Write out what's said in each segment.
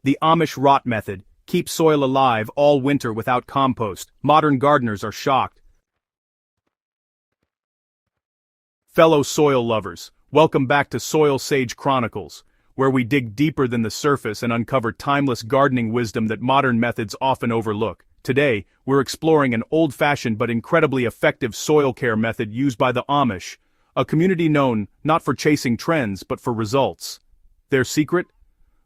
The Amish Rot Method. Keep soil alive all winter without compost. Modern gardeners are shocked. Fellow soil lovers, welcome back to Soilsage Chronicles, where we dig deeper than the surface and uncover timeless gardening wisdom that modern methods often overlook. Today, we're exploring an old-fashioned but incredibly effective soil care method used by the Amish, a community known not for chasing trends but for results. Their secret?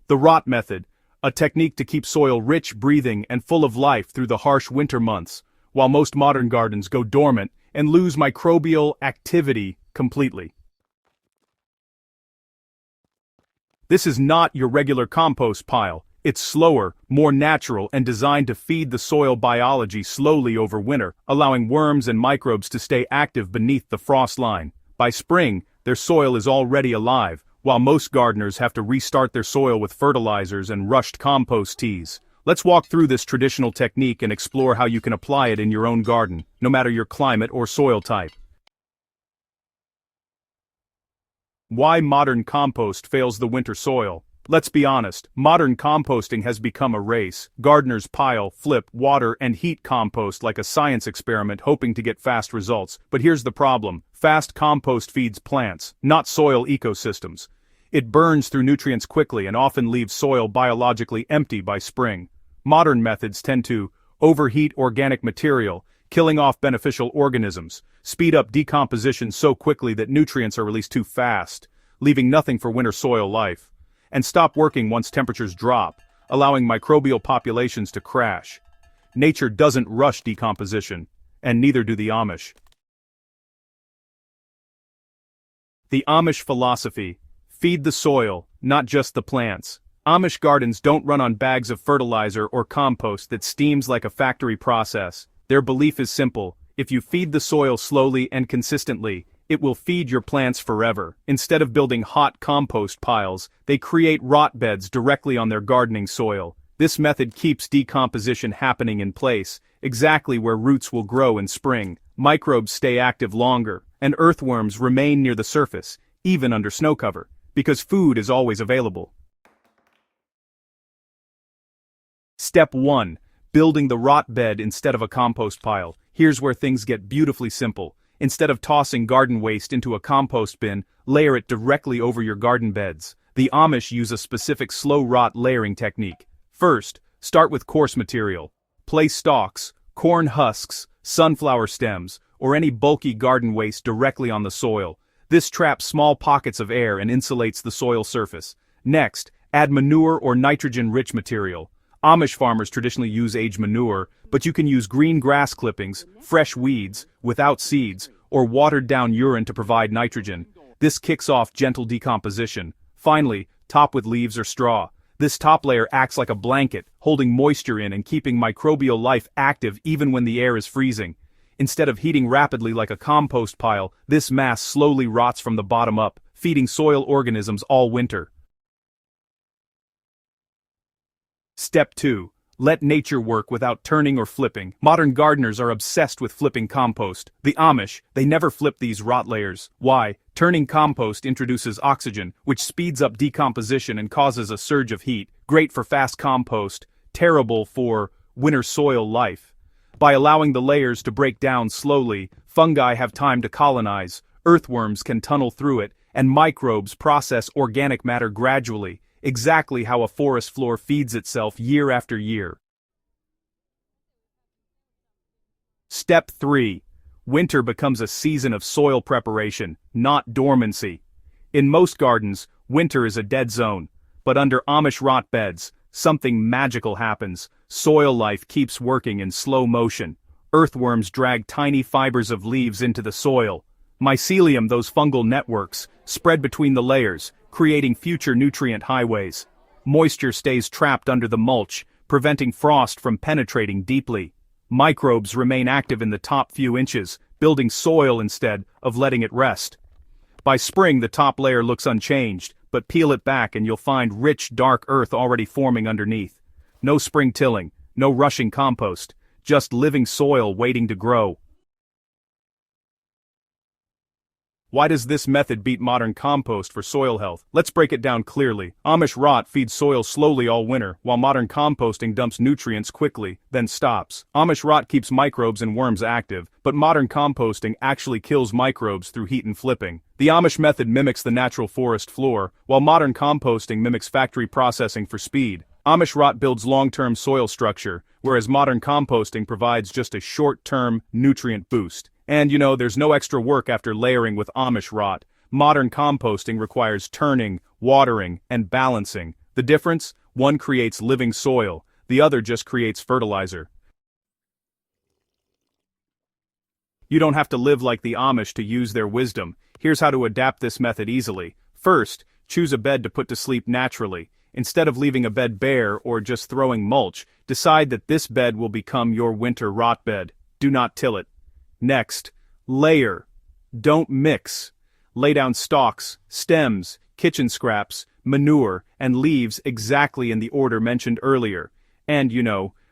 The Rot Method, a technique to keep soil rich, breathing, and full of life through the harsh winter months, while most modern gardens go dormant and lose microbial activity completely. This is not your regular compost pile. It's slower, more natural, and designed to feed the soil biology slowly over winter, allowing worms and microbes to stay active beneath the frost line. By spring, their soil is already alive, while most gardeners have to restart their soil with fertilizers and rushed compost teas. Let's walk through this traditional technique and explore how you can apply it in your own garden, no matter your climate or soil type. Why modern compost fails the winter soil? Let's be honest, modern composting has become a race. Gardeners pile, flip, water, and heat compost like a science experiment hoping to get fast results. But here's the problem. Fast compost feeds plants, not soil ecosystems. It burns through nutrients quickly and often leaves soil biologically empty by spring. Modern methods tend to overheat organic material, killing off beneficial organisms, speed up decomposition so quickly that nutrients are released too fast, leaving nothing for winter soil life, and stop working once temperatures drop, allowing microbial populations to crash. Nature doesn't rush decomposition, and neither do the Amish. The Amish philosophy: feed the soil, not just the plants. Amish gardens don't run on bags of fertilizer or compost that steams like a factory process. Their belief is simple: if you feed the soil slowly and consistently, it will feed your plants forever. Instead of building hot compost piles, they create rot beds directly on their gardening soil. This method keeps decomposition happening in place, exactly where roots will grow in spring. Microbes stay active longer, and earthworms remain near the surface, even under snow cover, because food is always available. Step 1. Building the rot bed instead of a compost pile. Here's where things get beautifully simple. Instead of tossing garden waste into a compost bin, layer it directly over your garden beds. The Amish use a specific slow rot layering technique. First, start with coarse material. Place stalks, corn husks, sunflower stems, or any bulky garden waste directly on the soil. This traps small pockets of air and insulates the soil surface. Next, add manure or nitrogen-rich material. Amish farmers traditionally use aged manure, but you can use green grass clippings, fresh weeds, without seeds, or watered-down urine to provide nitrogen. This kicks off gentle decomposition. Finally, top with leaves or straw. This top layer acts like a blanket, holding moisture in and keeping microbial life active even when the air is freezing. Instead of heating rapidly like a compost pile, this mass slowly rots from the bottom up, feeding soil organisms all winter. Step 2. Let nature work without turning or flipping. Modern gardeners are obsessed with flipping compost. The Amish, they never flip these rot layers. Why? Turning compost introduces oxygen, which speeds up decomposition and causes a surge of heat. Great for fast compost, terrible for winter soil life. By allowing the layers to break down slowly, fungi have time to colonize, earthworms can tunnel through it, and microbes process organic matter gradually, exactly how a forest floor feeds itself year after year. Step 3. Winter becomes a season of soil preparation, not dormancy. In most gardens, winter is a dead zone, but under Amish rot beds, something magical happens. Soil life keeps working in slow motion. Earthworms drag tiny fibers of leaves into the soil. Mycelium, those fungal networks, spread between the layers, creating future nutrient highways. Moisture stays trapped under the mulch, preventing frost from penetrating deeply. Microbes remain active in the top few inches, building soil instead of letting it rest. By spring, the top layer looks unchanged, but peel it back and you'll find rich, dark earth already forming underneath. No spring tilling, no rushing compost, just living soil waiting to grow. Why does this method beat modern compost for soil health? Let's break it down clearly. Amish rot feeds soil slowly all winter, while modern composting dumps nutrients quickly, then stops. Amish rot keeps microbes and worms active, but modern composting actually kills microbes through heat and flipping. The Amish method mimics the natural forest floor, while modern composting mimics factory processing for speed. Amish rot builds long-term soil structure, whereas modern composting provides just a short-term nutrient boost. And there's no extra work after layering with Amish rot. Modern composting requires turning, watering, and balancing. The difference? One creates living soil, the other just creates fertilizer. You don't have to live like the Amish to use their wisdom. Here's how to adapt this method easily. First, choose a bed to put to sleep naturally. Instead of leaving a bed bare or just throwing mulch, decide that this bed will become your winter rot bed. Do not till it. Next, layer. Don't mix. Lay down stalks, stems, kitchen scraps, manure, and leaves exactly in the order mentioned earlier. And,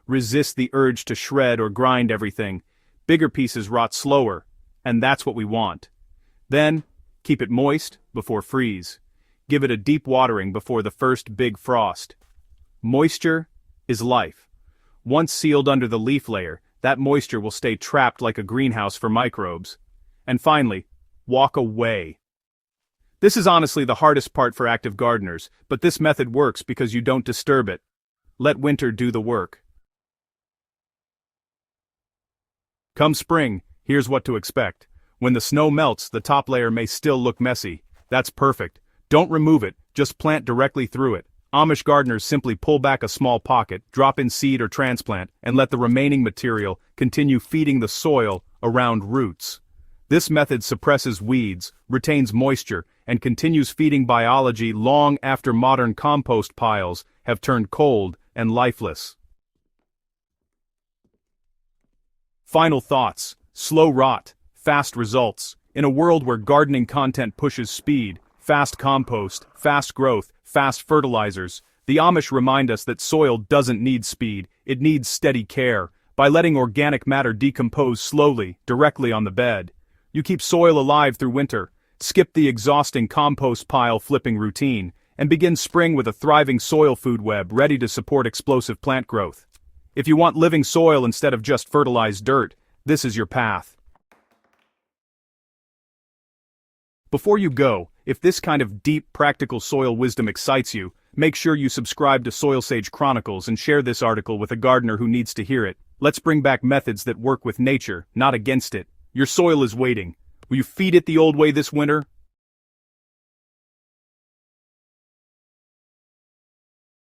resist the urge to shred or grind everything. Bigger pieces rot slower, and that's what we want. Then, keep it moist before freeze. Give it a deep watering before the first big frost. Moisture is life. Once sealed under the leaf layer, that moisture will stay trapped like a greenhouse for microbes. And finally, walk away. This is honestly the hardest part for active gardeners, but this method works because you don't disturb it. Let winter do the work. Come spring, here's what to expect. When the snow melts, the top layer may still look messy. That's perfect. Don't remove it, just plant directly through it. Amish gardeners simply pull back a small pocket, drop in seed or transplant, and let the remaining material continue feeding the soil around roots. This method suppresses weeds, retains moisture, and continues feeding biology long after modern compost piles have turned cold and lifeless. Final thoughts: slow rot, fast results. In a world where gardening content pushes speed, fast compost, fast growth, fast fertilizers, the Amish remind us that soil doesn't need speed, it needs steady care. By letting organic matter decompose slowly, directly on the bed, you keep soil alive through winter. Skip the exhausting compost pile flipping routine, and begin spring with a thriving soil food web ready to support explosive plant growth. If you want living soil instead of just fertilized dirt, this is your path. Before you go, if this kind of deep, practical soil wisdom excites you, make sure you subscribe to Soilsage Chronicles and share this article with a gardener who needs to hear it. Let's bring back methods that work with nature, not against it. Your soil is waiting. Will you feed it the old way this winter,